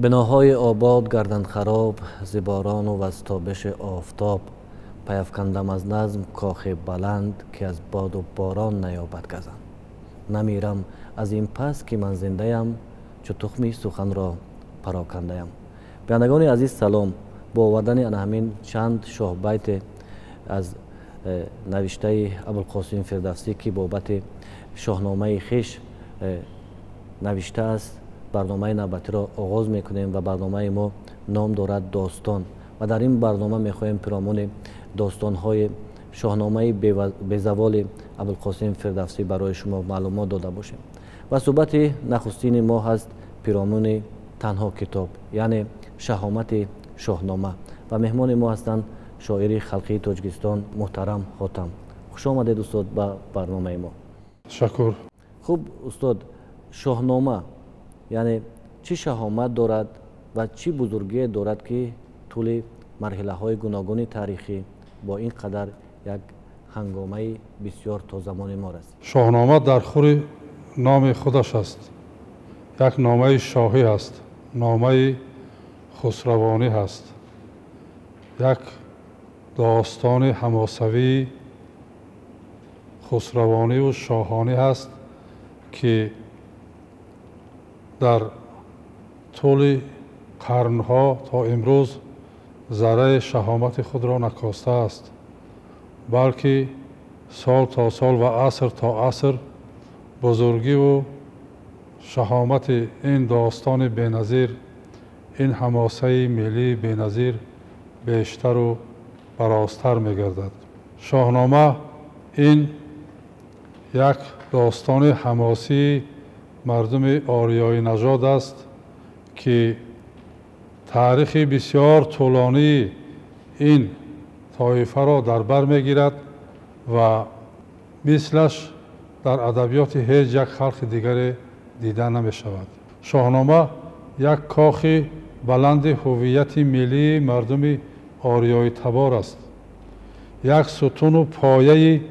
بناهای آباد گردند خراب ز باران و از تابش آفتاب. پیافکندم از نظم کاخ بلند که از باد و باران نیابد گزند. نمیرم از این پس که من زنده ام چو تخمی سخن را پراکنده ام. بینندگان عزیز سلام. با آوردن همین چند شاه بیت از نوشته ابوالقاسم فردوسی که بابت شاهنامه خویش نوشته است، برنامه نوبتی را آغاز میکنیم و برنامه ما نام دارد داستان و در این برنامه میخواهیم پیرامون داستانهای شاهنامه بی‌زوال ابوالقاسم فردوسی برای شما معلومات داده باشیم. و صحبت نخستین ما هست پیرامون تنها کتاب، یعنی شهامت شاهنامه، و مهمان ما هستند شاعر خلقی تاجیکستان محترم حاتم. خوش آمدید استاد به برنامه ما. تشکر. خوب استاد، شاهنامه یعنی چی شهامت دارد و چی بزرگی دارد که طول مرحله های گوناگون تاریخی با این قدر یک هنگامه بسیار تا زمان ما رسید؟ شاهنامه در خور نام خودش است. یک نامه شاهی است، نامه خسروانی است، یک داستان حماسوی خسروانی و شاهانی است که در طول قرنها تا امروز ذره شهامت خود را نکاسته است، بلکه سال تا سال و عصر تا عصر بزرگی و شهامت این داستان بی‌نظیر، این حماسه ملی بی‌نظیر بیشتر و برازتر می‌گردد. شاهنامه این یک داستان حماسی مردم آریایی نژاد است که تاریخ بسیار طولانی این طایفه را در بر میگیرد و مثلش در ادبیات هیچ یک خلق دیگر دیده نمی شود. شاهنامه یک کاخ بلند هویت ملی مردم آریایی تبار است. یک ستون و پایه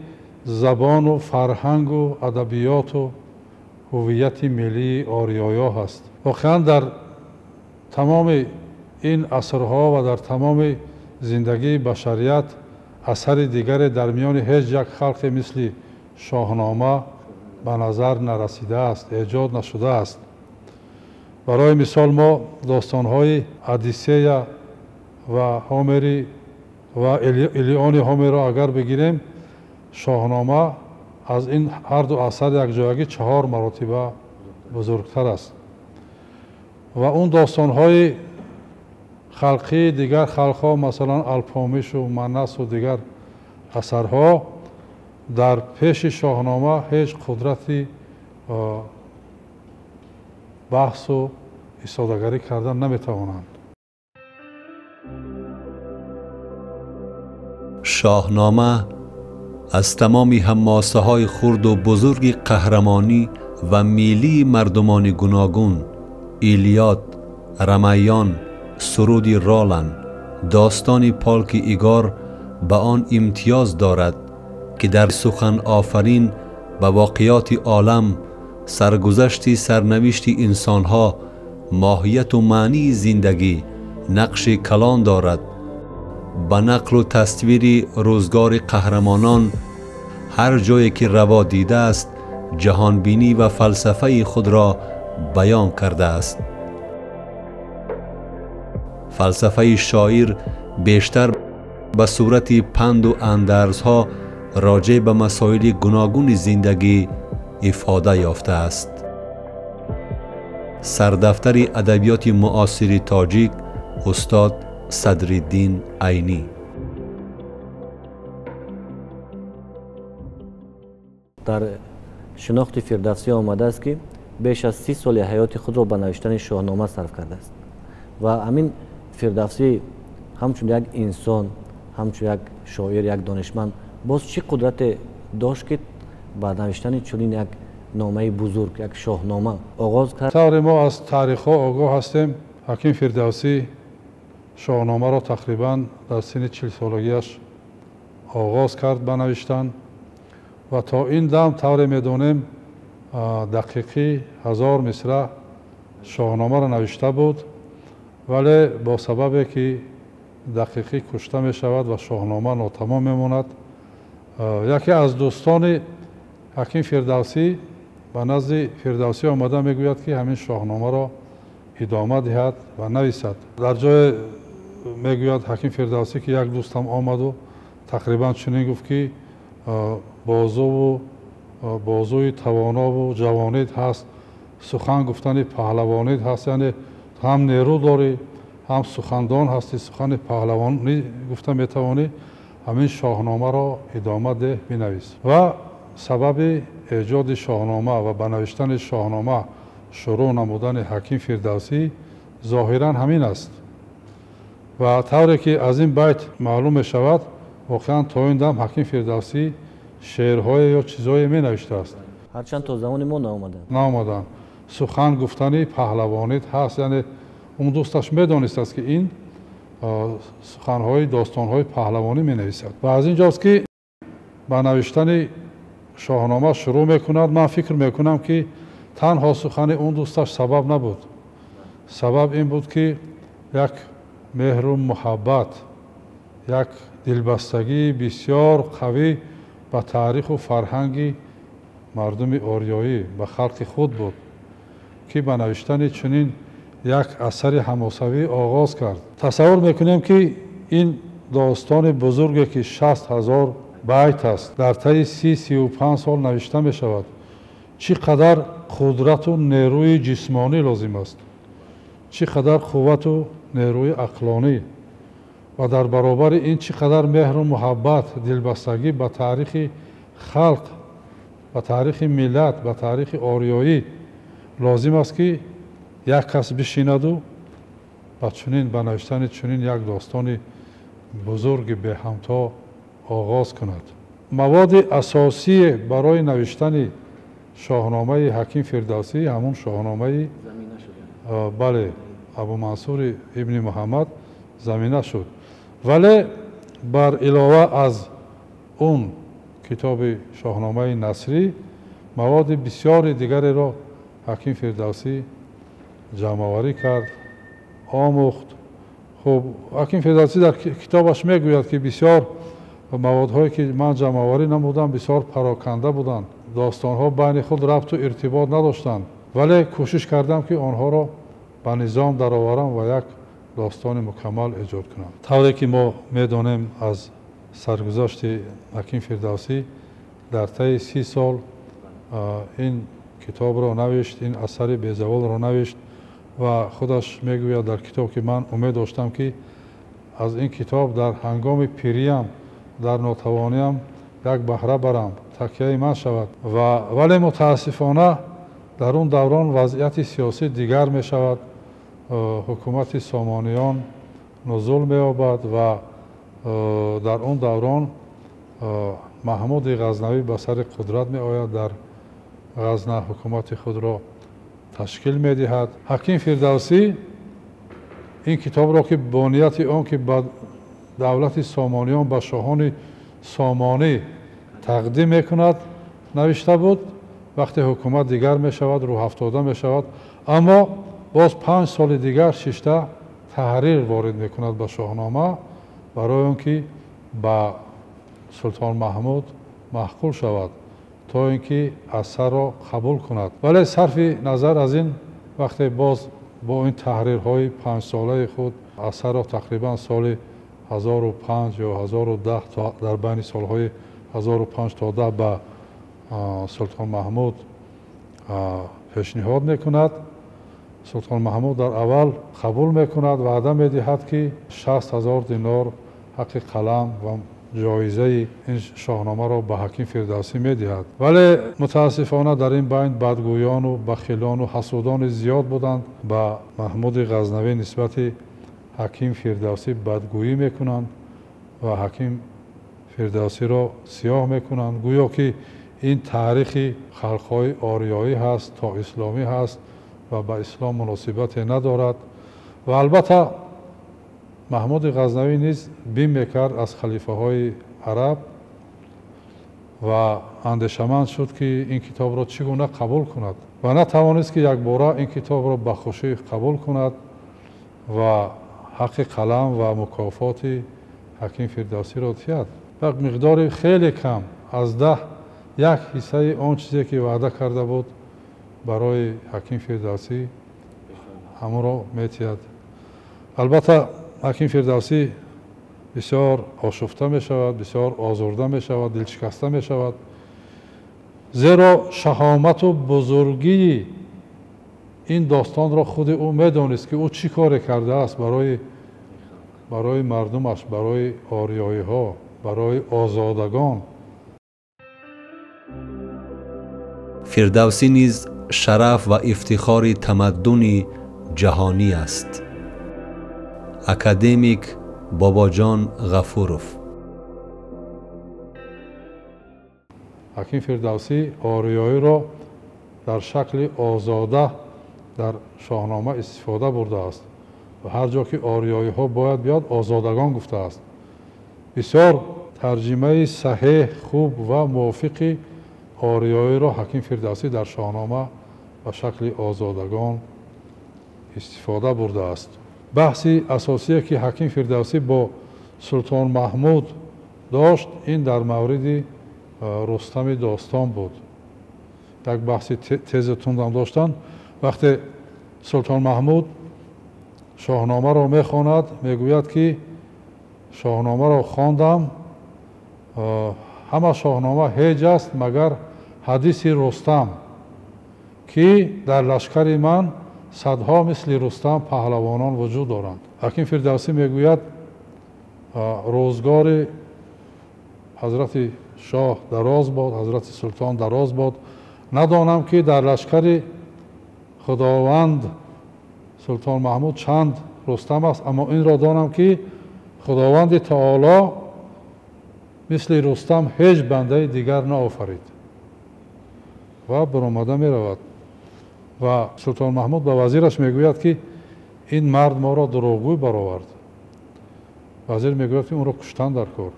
زبان و فرهنگ و ادبیات و هویت ملی آریایی است. واقعا در تمام این عصرها و در تمام زندگی بشریت اثر دیگر در میان هیچ یک خلق مثل شاهنامه به نظر نرسیده است، ایجاد نشده است. برای مثال ما داستان‌های ادیسه و هومری و ایلیان هومر را اگر بگیریم، شاهنامه از این هر دو اثر یکجایگی 4 مراتبه بزرگتر است. و اون داستان‌های خلقی دیگر خلق‌ها مثلا الپامیش و منس و دیگر اثرها در پیش شاهنامه هیچ قدرتی بحث و ایستادگری کردن نمیتوانند. شاهنامه از تمام حماسه های خرد و بزرگ قهرمانی و میلی مردمان گوناگون، ایلیاد، رمیان، سرود رالن، داستان پالک ایگار به آن امتیاز دارد که در سخن آفرین به واقعیات عالم، سرگذشت سرنوشت انسانها، ماهیت و معنی زندگی نقش کلان دارد. به نقل و تصویر روزگار قهرمانان هر جایی که روا دیده است جهانبینی و فلسفه خود را بیان کرده است. فلسفه شاعر بیشتر به صورت پند و اندرزها راجع به مسائل گوناگون زندگی افاده یافته است. سردفتر ادبیات معاصر تاجیک استاد صدرالدین عینی. در شناخت فردوسی آمده است که بیش از 30 سال حیات خود را به نوشتن شاهنامه صرف کرده است و همین فردوسی همچون یک انسان، همچون یک شاعر، یک دانشمند، باز چه قدرت داشت که با نوشتن چنین یک نامه بزرگ، یک شاهنامه آغاز کرد؟ طور ما از تاریخ ها آگاه هستیم. حکیم فردوسی شاهنامه را تقریبا در سن 40 سالگیش آغاز کرد به نوشتن و تا این دم طور میدونیم دقیقی 1000 مصرع شاهنامه را نوشته بود вале бо сабабе ки дақиқӣ кушта мешавад ва шоҳнома нотамом мемонад. яке аз дӯстони ҳаким фирдавсӣ ба назди фирдавсӣ омада мегӯяд ки ҳамин шоҳномаро идома диҳад ва нависад. дар ҷое мегӯяд ҳаким фирдавсӣ ки як дӯстам омаду тақрибан чунин гуфт ки бозӯи тавонову ҷавонид ҳаст, сухан гуфтани паҳлавонид ҳаст, яъне ҳам нерӯ дорӣ, ҳам сухандон ҳасти, сухани паҳлавонӣ гуфта метавонӣ, ҳамин шоҳномаро идома деҳ, бинавис. ва сабаби эҷоди шоҳнома ва ба навиштани шоҳнома шурӯъ намудани ҳаким фирдавсӣ зоҳиран ҳамин аст. ва тавре ки аз ин байт маълум мешавад, воқеан то ин дам ҳаким фирдавсӣ шеърҳое ё чизое менавиштааст. ҳарчанд то замони мо наомаданд. сухан гуфтани паҳлавонид ҳаст, яъне он дӯсташ медонистааст ки ин суханҳои достонҳои паҳлавонӣ менависад. ва аз ин ҷост ки ба навиштани шоҳнома шурӯъ мекунад, ман фикр мекунам ки танҳо сухани он дӯсташ сабаб набуд. сабаб ин буд ки як меҳру муҳаббат, як дилбастагии бисёр қавӣ ба таъриху фарҳанги мардуми орёӣ, ба халқи худ буд, ки ба навиштани чунин як асари ҳамосавӣ оғоз кард. тасаввур мекунем ки ин достони бузурге ки 60,000 байт аст, дар таи 30-35 сол навишта мешавад. чӣ қадар қудрату нерӯи ҷисмонӣ лозим аст, чӣ қадар қуввату нерӯи ақлонӣ, ва дар баробари ин чӣ қадар меҳру муҳаббат, дилбастагӣ ба таърихи халқ, ба таърихи миллат, ба таърихи орёӣ лозим аст ки як кас бишинаду ба чунин ба навиштани чунин як достони бузурги беҳамто оғоз кунад. маводи асосие барои навиштани шоҳномаи ҳаким фирдавсӣ ҳамун шоҳномаи бале абумансури ибни муҳаммад замина шуд. вале бар илова аз он китоби шоҳномаи насрӣ маводи бисёри дигареро ҳаким фирдавсӣ ҷамъоварӣ кард, омӯхт. хуб ҳаким фирдавсӣ дар китобаш мегӯяд ки бисёр маводҳое ки ман ҷамъоварӣ намудам бисёр пароканда буданд, достонҳо байни худ рабту иртибот надоштанд, вале кӯшиш кардам ки онҳоро ба низом дароварам ва як достони мукаммал эҷод кунам. тавре ки мо медонем аз саргузашти ҳаким фирдавсӣ дар таи 30 сол ин китобро навишт, ин асари безаволро навишт ва худаш мегӯяд дар китоб ки ман умед доштам ки аз ин китоб дар ҳангоми пириям, дар нотавониям як баҳра барам, такяи ман шавад. вале мутаассифона дар он даврон вазъияти сиёсӣ дигар мешавад, ҳукумати сомониён нузул меёбад ва дар он даврон маҳмуди ғазнавӣ ба сари қудрат меояд, дар ғазна ҳукумати худро ташкил медиҳад. ҳаким фирдавсӣ ин китобро ки бо нияти он ки ба давлати сомониён ба шоҳони сомонӣ тақдим мекунад навишта буд. вақте ҳукумат дигар мешавад, рӯҳафтода мешавад, аммо боз 5 соли дигар шишта таҳрир ворид мекунад ба шоҳнома барои он ки ба султон маҳмуд маҳқул шавад, то ин ки асарро қабул кунад. вале сарфи назар аз ин вақте боз бо ин таҳрирҳои 5-солаи худ асарро тақрибан соли 1005 ё 1010 дар байни солҳои 1005 то 10 ба султон маҳмуд пешниҳод мекунад. султон маҳмуд дар аввал қабул мекунад, ваъда медиҳад ки 60,000 динор ҳаққи қалам ва ҷоизаи ин шоҳномаро ба ҳаким фирдавсӣ медиҳад. вале мутаассифона дар ин байн бадгӯёну бахилону ҳасудони зиёд буданд. ба маҳмуди ғазнавӣ нисбати ҳаким фирдавсӣ бадгӯӣ мекунанд ва ҳаким фирдавсиро сиёҳ мекунанд, гӯё ки ин таърихи халқҳои орёӣ ҳаст, то исломӣ ҳаст ва ба ислом муносибате надорад. ва албатта маҳмуди ғазнавӣ низ бим мекард аз халифаҳои араб ва андешаманд шуд ки ин китобро чӣ гуна қабул кунад ва натавонист ки якбора ин китобро ба хушӣ қабул кунад و حق قلم و مکافات حکیم فردوسی را دهد. یک مقدار خیلی کم از 10 یک حصه آن چیزی که وعده کرده بود برای حکیم فردوسی همون را می‌دهد. البته حکیم فردوسی بسیار آشفته می شود، بسیار آزرده می شود، دلشکسته می شود، زیرا شهامت و بزرگی این داستان را خود او می‌دانست که او چی کار کرده است برای مردمش، برای آریایی ها، برای آزادگان. فردوسی نیز شرف و افتخار تمدن جهانی است. اکادمیک باباجان غفوروف. حکیم فردوسی آریایی را در شکل آزاده در شاهنامه استفاده برده است و هر جا که آریایی ها باید بیاد آزادگان گفته است. بسیار ترجمه صحیح، خوب و موافق آریایی را حکیم فردوسی در شاهنامه به شکل آزادگان استفاده برده است. بحث اساسی که حکیم فردوسی با سلطان محمود داشت این در مورد رستم داستان بود. یک بحث تیز تندم داشتن. وقتی سلطان محمود شاهنامه را میخواند میگوید که شاهنامه را خواندم، همه شاهنامه هیچ است مگر حدیث رستم که در لشکر من صدها مثل رستم پهلوانان وجود دارند. حکیم فردوسی میگوید روزگار حضرت شاه دراز باد، حضرت سلطان دراز باد، ندانم که در لشکر خداوند سلطان محمود چند رستم است، اما این را دانم که خداوند تعالی مثل رستم هیچ بنده دیگر نآفرید و برآمده می رود. و سلطان محمود به وزیرش میگوید که این مرد ما را دروغگوی برآورد. وزیر میگوید که اون را کشتن در کار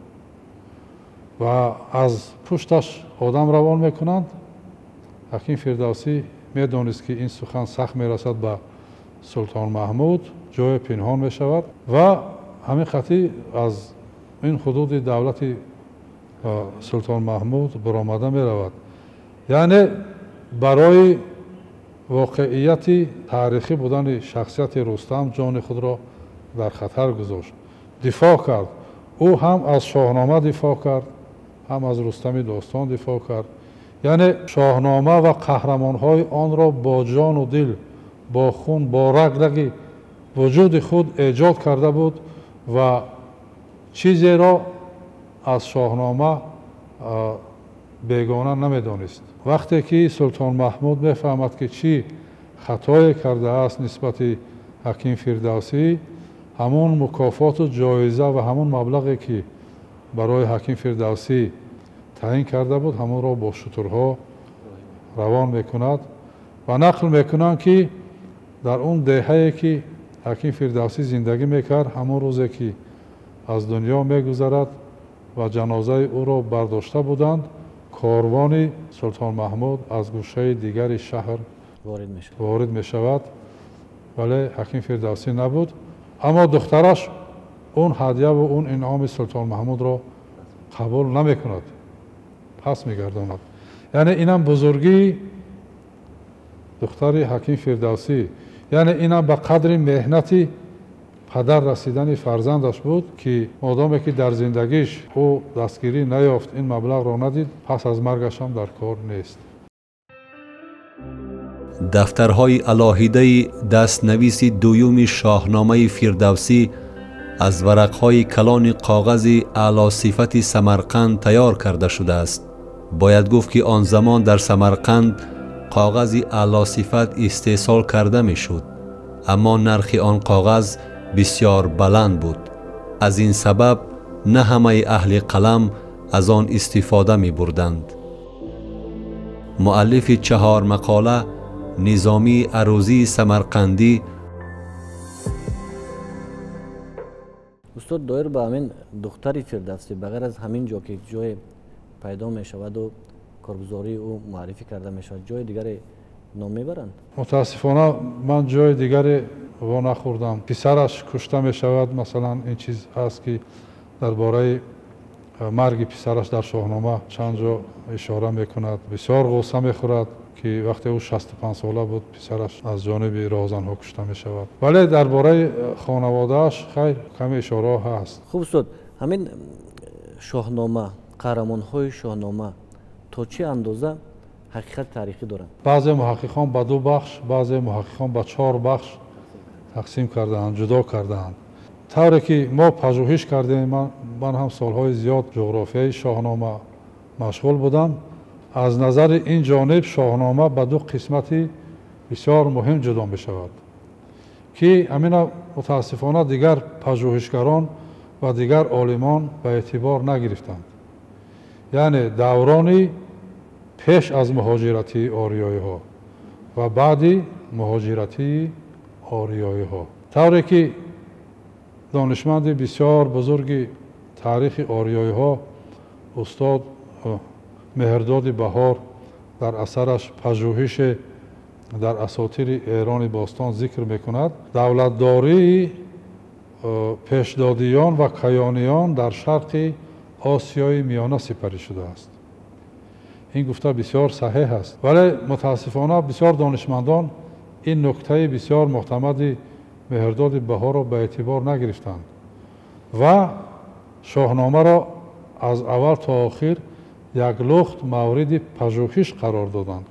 و از پشتش آدم روان میکنند. حکیم فردوسی میدانست که این سخن سخت میرسد به سلطان محمود، جای پنهان میشود و همین خطی از این حدود دولت سلطان محمود برآمده میرود. یعنی برای واقعیت تاریخی بودن شخصیت رستم جان خود را در خطر گذاشت، دفاع کرد. او هم از شاهنامه دفاع کرد، هم از رستم داستان دفاع کرد. یعنی شاهنامه و قهرمان‌های آن را با جان و دل، با خون، با رگ وجود خود ایجاد کرده بود و چیزی را از شاهنامه بیگانه نمیدانست. وقتی که سلطان محمود میفهمد که چی خطایی کرده است نسبت حکیم فردوسی، همون مکافات و جایزه و همون مبلغی که برای حکیم فردوسی تعیین کرده بود همون را با شترها روان میکند و نقل میکنند که در اون دهه‌ای که حکیم فردوسی زندگی میکرد همون روزی که از دنیا میگذرد و جنازه او را برداشته بودند، کاروان سلطان محمود از گوشه دیگر شهر وارد می شود، ولی حکیم فردوسی نبود. اما دخترش اون هدیه و اون انعام سلطان محمود را قبول نمی کند، پس می گرداند. یعنی اینم بزرگی دختر حکیم فردوسی، یعنی اینم به قدر مهنتی پدر رسیدن فرزندش بود که مادامی که در زندگیش او دستگیری نیافت، این مبلغ را ندید، پس از مرگش هم در کار نیست. دفترهای علاهیده دستنویس دوم شاهنامه فردوسی از ورقهای کلان کاغذ اعلی صفت سمرقند تیار کرده شده است. باید گفت که آن زمان در سمرقند کاغذ اعلی صفت استحصال کرده می شد، اما نرخ آن کاغذ بسیار بلند بود. از این سبب نه همه اهل قلم از آن استفاده می بردند. مؤلف 4 مقاله نظامی عروضی سمرقندی. استاد دایر با همین دختر فردوسی بغیر از همین جا که جای پیدا می شود و کارگزاری او معرفی کرده می شود، جای دیگر نام میبرند؟ متاسفانه من جای دیگر ва нахӯрдам. Писараш кушта мешавад. Масалан ин чиз ҳаст ки дар бораи марги писараш дар шоҳнома чанд ҷо ишора мекунад. Бисёр ғусса мехӯрад ки вақте ӯ 65 сола буд писараш аз ҷониби роҳзанҳо кушта мешавад. Вале дар бораи хонаводааш хайр каме ишораҳо ҳаст. хуб устод, ҳамин шоҳнома, қаҳрамонҳои шоҳнома то чӣ андоза ҳақиқати тарихӣ доранд? Баъзе муҳаққиқон ба 2 бахш, баъзе муҳаққиқон ба 4 бахш тақсим кардаанд, ҷудо кардаанд. тавре ки мо пажӯҳиш кардем, ман ҳам солҳои зиёд ҷуғрофияи шоҳнома машғул будам. аз назари ин ҷониб шоҳнома ба 2 қисмати бисёр муҳим ҷудо мешавад ки амина мутаассифона дигар пажӯҳишгарон ва дигар олимон ба эътибор нагирифтанд. яъне даврони пеш аз муҳоҷиратии ориёиҳо ва баъди муҳоҷиратии ориёиҳо. тавре ки донишманди бисёр бузурги таърихи ориёиҳо устод меҳрдоди баҳор дар асараш пажӯҳише дар асотири эрони бостон зикр мекунад. давлатдории пешдодиён ва каёниён дар шарқи осиёи миёна сипарӣ шудааст. ин гуфта бисёр саҳеҳ аст, вале мутаассифона бисёр донишмандон ин нуктаи бисёр муътамади меҳрдоди баҳорро ба эътибор нагирифтанд ва шоҳномаро аз аввал то охир як лухт мавриди пажӯҳиш қарор доданд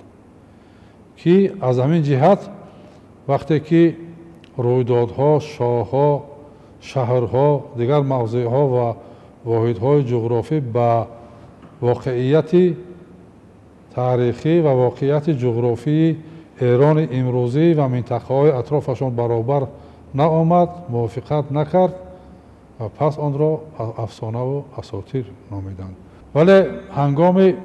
ки аз ҳамин ҷиҳат вақте ки рӯйдодҳо, шоҳҳо, шаҳрҳо, дигар мавзеъҳо ва воҳидҳои ҷуғрофӣ ба воқеияти таърихӣ ва воқеияти ҷуғрофии эрони имрӯзӣ ва минтақаҳои атрофашон баробар наомад, мувофиқат накард, пас онро афсонаву асотир номиданд. вале ҳангоми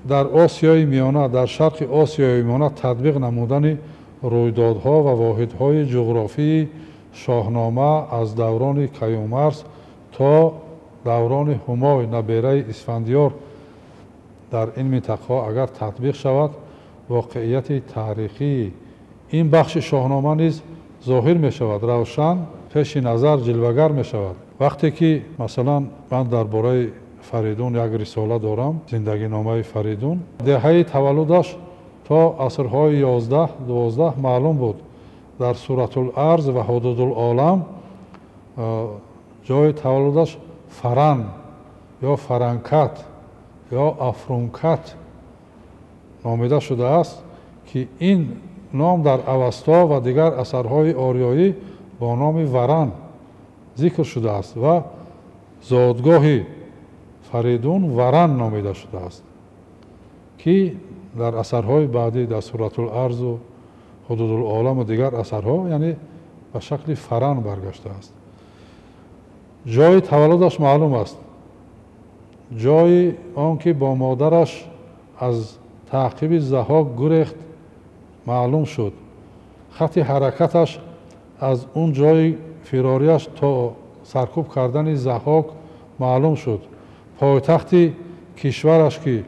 дар осиёи миёна, дар шарқи осиёи миёна татбиқ намудани рӯйдодҳо ва воҳидҳои ҷуғрофии шоҳнома аз даврони каюмарс то даврони ҳумой набераи исфандиёр дар ин минтақаҳо агар татбиқ шавад, воқеияти таърихии ин бахши шоҳнома низ зоҳир мешавад, равшан пеши назар ҷилвагар мешавад. вақте ки масалан ман дар бораи Фаридун як рисола дорам, зиндагиномаи Фаридун. деҳаи таваллудаш то асрҳои 11-12 маълум буд. дар Суратул Арз ва Ҳудудул Олам ҷои таваллудаш Фаран ё Фаранкат ё Афрункат номида шудааст ки ин ном дар Авасто ва дигар асарҳои ориёӣ бо номи Варан зикр шудааст ва зодгоҳи Фаридун Варан номида шудааст ки дар асарҳои баъдӣ дар Суратул Арзу Ҳудудул Оламу дигар асарҳо яъне ба шакли Фаран баргаштааст. ҷои таваллудаш маълум аст. ҷои он ки бо модараш аз таъқиби Заҳок гурехт маълум шуд. хати ҳаракаташ аз он ҷои фирориаш то саркӯб кардани Заҳок маълум шуд. пойтахти кишвараш ки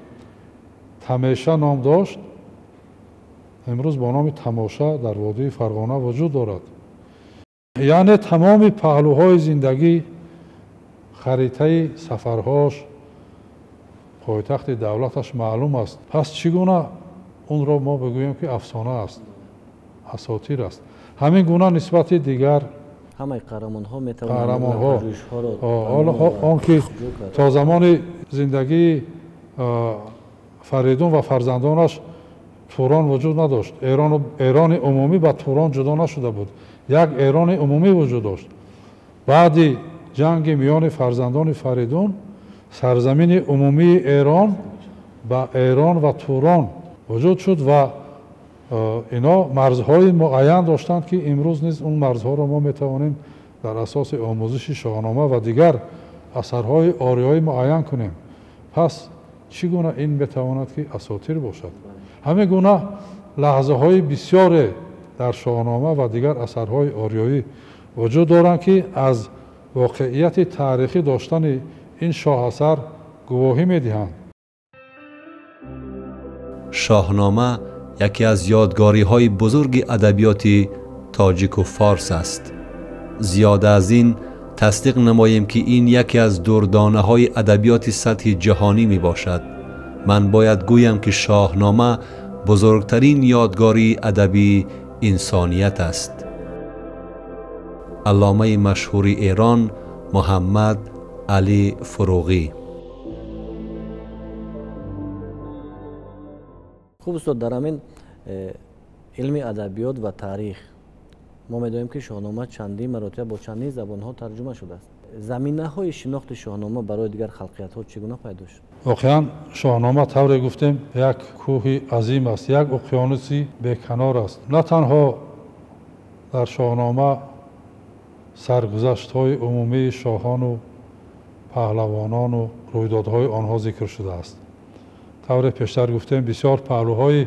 Тамеша ном дошт, имрӯз бо номи Тамоша дар водии Фарғона вуҷуд дорад. яъне тамоми паҳлӯҳои зиндагӣ, харитаи сафарҳош, пойтахти давлаташ маълум аст. пас чӣ гуна онро мо бигӯем ки афсона аст, асотир аст. ҳамин гуна нисбати дигар ҳамаи қаҳрамонҳо метавонанд он ки то замони зиндагии Фаридун ва фарзандонаш Турон вуҷуд надошт. эрони умумӣ ба Турон ҷудо нашуда буд. як эрони умумӣ вуҷуд дошт. баъди ҷанги миёни фарзандони Фаридун сарзамини умумии Эрон ба Эрон ва Турон вуҷуд шуд ва ино марзҳои муайян доштанд ки имрӯз низ он марзҳоро мо метавонем дар асоси омӯзиши шоҳнома ва дигар асарҳои ориёӣ муайян кунем. пас чӣ гуна ин метавонад ки асотир бошад? ҳамин гуна лаҳзаҳои бисёре дар шоҳнома ва дигар асарҳои ориёӣ вуҷуд доранд ки аз воқеияти таърихӣ доштани ин шоҳасар гувоҳӣ медиҳанд. шоҳнома яке аз ёдгориҳои бузурги адабиёти تاجیک و فارس است. زیاده از این تصدیق نماییم که این یکی از دردانه های ادبیات سطح جهانی می باشد. من باید گویم که شاهنامه بزرگترین یادگاری ادبی انسانیت است. علامه مشهور ایران محمد علی فروغی. خوب استاد، در همین علم ادبیات و تاریخ ما می‌دانیم که شاهنامه چندین مراتب با چندین زبان‌ها ترجمه شده است. زمینه‌های شناخت شاهنامه برای دیگر خلقیت‌ها چگونه پیدا شد؟ واقعا شاهنامه طوری گفتیم یک کوه عظیم است، یک اقیانوسی بی‌کنار است. نه تنها در شاهنامه سرگذشت‌های عمومی شاهان و پهلوانان و رویدادهای آنها ذکر شده است. طور پیشتر گفتیم بسیار پهلوهای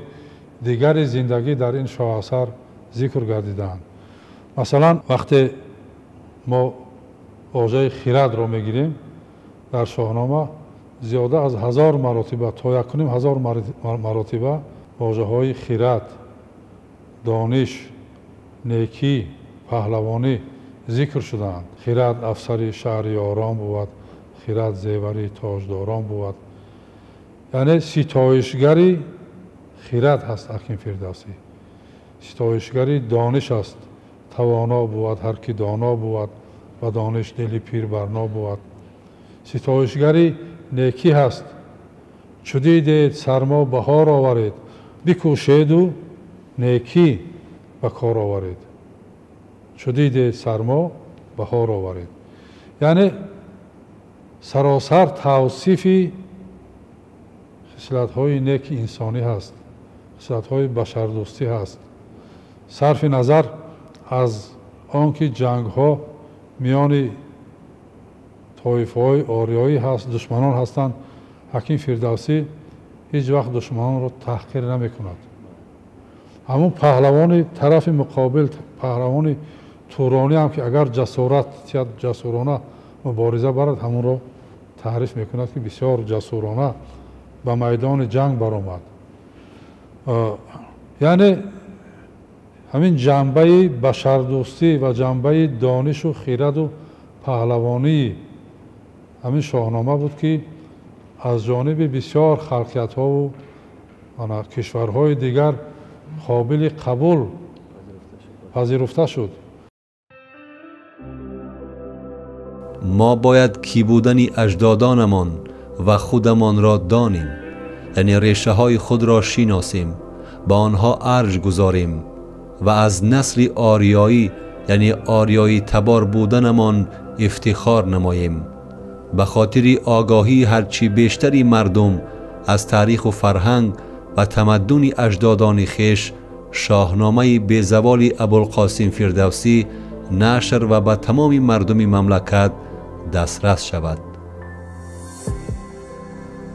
دیگر زندگی در این شاهاثر ذکر گردیدند. مثلا وقتی ما واژه خرد را میگیریم در شاهنامه زیاده از 1000 مراتبه تا 1500 مراتبه واژه های خرد، دانش، نیکی، پهلوانی ذکر شدند. خرد افسری شهریاران بود، خرد زیوری تاجداران بود. یعنی ستایشگری خرد هست حکیم فردوسی، ستایشگری دانش است. توانا بود هر کی دانا بود و دانش دلی پیر برنا بود. ستایشگری نیکی هست. چو دیدید سرما بهار آورید، بکوشید و نیکی به کار آورید. چو دیدید سرما بهار آورید، یعنی سراسر توصیف خصلت‌های نیک انسانی هست، خصلت‌های بشردوستی هست. صرف نظر از آنکه جنگ‌ها میان طایفه‌های آریایی هست، دشمنان هستند، حکیم فردوسی هیچ وقت دشمنان را تحقیر نمی‌کند. همون پهلوان طرف مقابل، پهلوان تورانی هم که اگر جسورانه مبارزه برد همون را تعریف می‌کند که بسیار جسورانه به میدان جنگ برآمد. یعنی همین جنبه بشردوستی و جنبه دانش و خرد و پهلوانی همین شاهنامه بود که از جانب بسیار خلقیت‌ها و کشورهای دیگر قابل قبول پذیرفته شد. ما باید کی بودن اجدادانمان و خودمان را دانیم، یعنی ریشه های خود را شناسیم، با آنها ارج گذاریم و از نسل آریایی یعنی آریایی تبار بودنمان افتخار نماییم. به خاطر آگاهی هرچی بیشتری مردم از تاریخ و فرهنگ و تمدن اجدادان خویش شاهنامه بی‌زوال ابوالقاسم فردوسی نشر و به تمام مردم مملکت دسترس شود.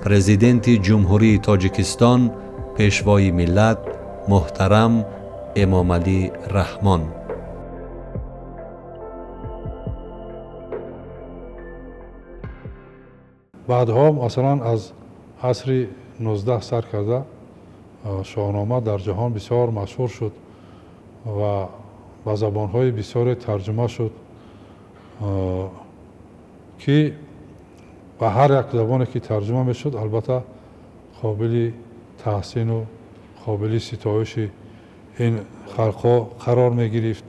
پرزیدنت جمهوری تاجیکستان پیشوای ملت محترم امام علی رحمان. بعدها مثلا از عصر 19 سر کرده شاهنامه در جهان بسیار مشهور شد و به زبانهای بسیار ترجمه شد که به هر یک زبانی که ترجمه می شد البته قابل تحسین و قابل ستایش این خلقها قرار می گرفت.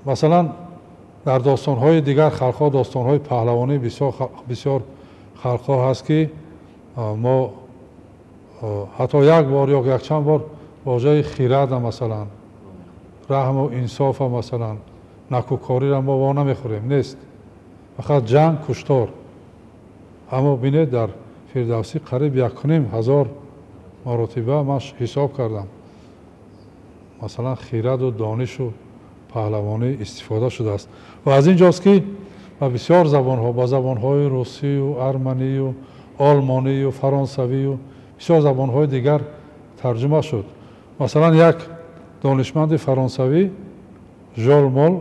مثلا در داستانهای دیگر خلقها داستانهای پهلوانی بسیار خلقها هست که ما حتی یک بار یا یک چند بار واژه خرد مثلا رحم و انصاف مثلا نکوکاری را ما وا نمیخوریم، نیست، فقط جنگ کشتار. اما بینید در فردوسی قریب 1500 مراتبه من حساب کردم مثلا خرد و دانش و پهلوانی استفاده شده است و از اینجاست که با بسیار زبانها، با زبانهای روسی و ارمنی و آلمانی و فرانسوی و بسیار زبانهای دیگر ترجمه شد. مثلا یک دانشمند فرانسوی ژول مول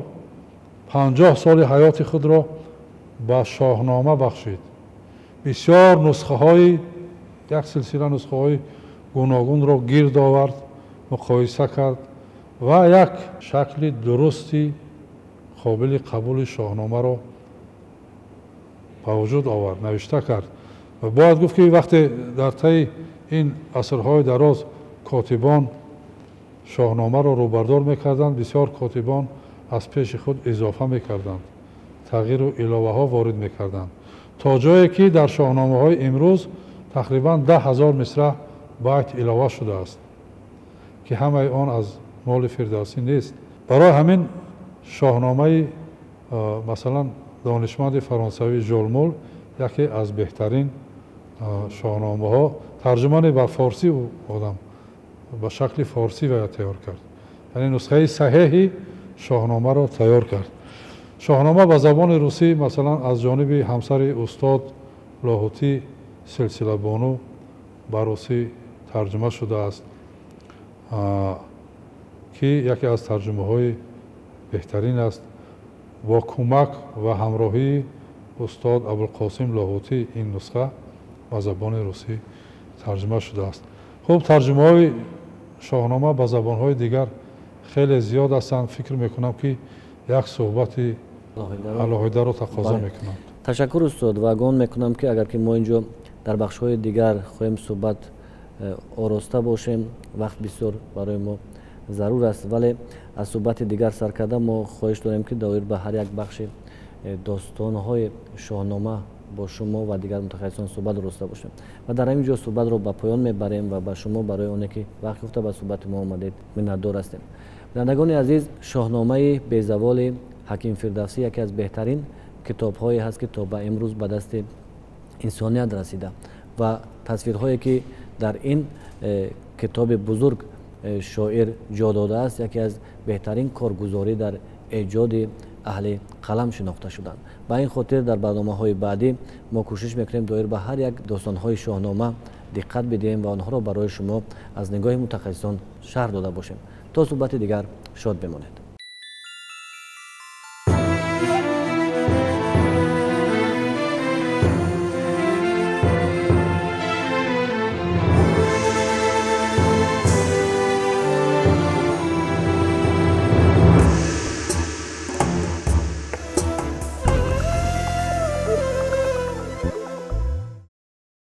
50 سال حیات خود را به شاهنامه بخشید. بسیار نسخه های، یک سلسله نسخه های گوناگون را گرد آورد، مقایسه کرد و یک شکل درستی قابل قبول شاهنامه را با وجود آورد، نوشته کرد. و باید گفت که وقتی در طی این عصرهای دراز کاتبان شاهنامه را روبردار میکردند، بسیار کاتبان از پیش خود اضافه میکردند، تغییر و علاوه ها وارد میکردند، تا جایی که در شاهنامه های امروز تقریبا 10,000 مصرع بیت علاوه شده است که همه آن از مال فردوسی نیست. برای همین شاهنامه مثلا دانشمند فرانسوی ژول مول یکی از بهترین شاهنامه ها ترجمه به فارسی او آدم به شکل فارسی و تیار کرد، یعنی نسخه صحیحی شاهنامه را تیار کرد. شاهنامه به زبان روسی مثلا از جانب همسر استاد لاهوتی سلسله بانو به روسی ترجمه شده است که یکی از ترجمه های بهترین است. با کمک و همراهی استاد ابوالقاسم لاهوتی این نسخه به زبان روسی ترجمه شده است. خب ترجمه های شاهنامه به زبان های دیگر خیلی زیاد هستند. فکر میکنم که یک صحبت علاهیده را تقاضا میکنم. تشکر استاد و گمان میکنم که اگر که ما اینجا در بخش های دیگر خواهیم صحبت آراسته باشیم، وقت بسیار برای ما ضرور است، ولی از صحبت دیگر سر کرده ما خواهش داریم که دایر به هر یک بخش داستان های شاهنامه با شما و دیگر متخصصان صحبت داشته باشیم و در همین جا صحبت رو به پایان میبریم و به شما برای اونه که وقت گفته به صحبت ما آمدید منتظر هستیم. بینندگان عزیز، شاهنامه بی‌زوال حکیم فردوسی یکی از بهترین کتاب‌هایی هست که تا به امروز به دست انسانیت رسیده و تصویرهایی که در این کتاب بزرگ شاعر جا داده است یکی از بهترین کارگزاری در ایجاد اهل قلم شناخته شدند. به این خاطر در برنامه‌های بعدی ما کوشش میکنیم دایر به هر یک داستان‌های شاهنامه دقت بدهیم و آنها را برای شما از نگاه متخصصان شرح داده باشیم. تا صحبت دیگر شاد بمانید.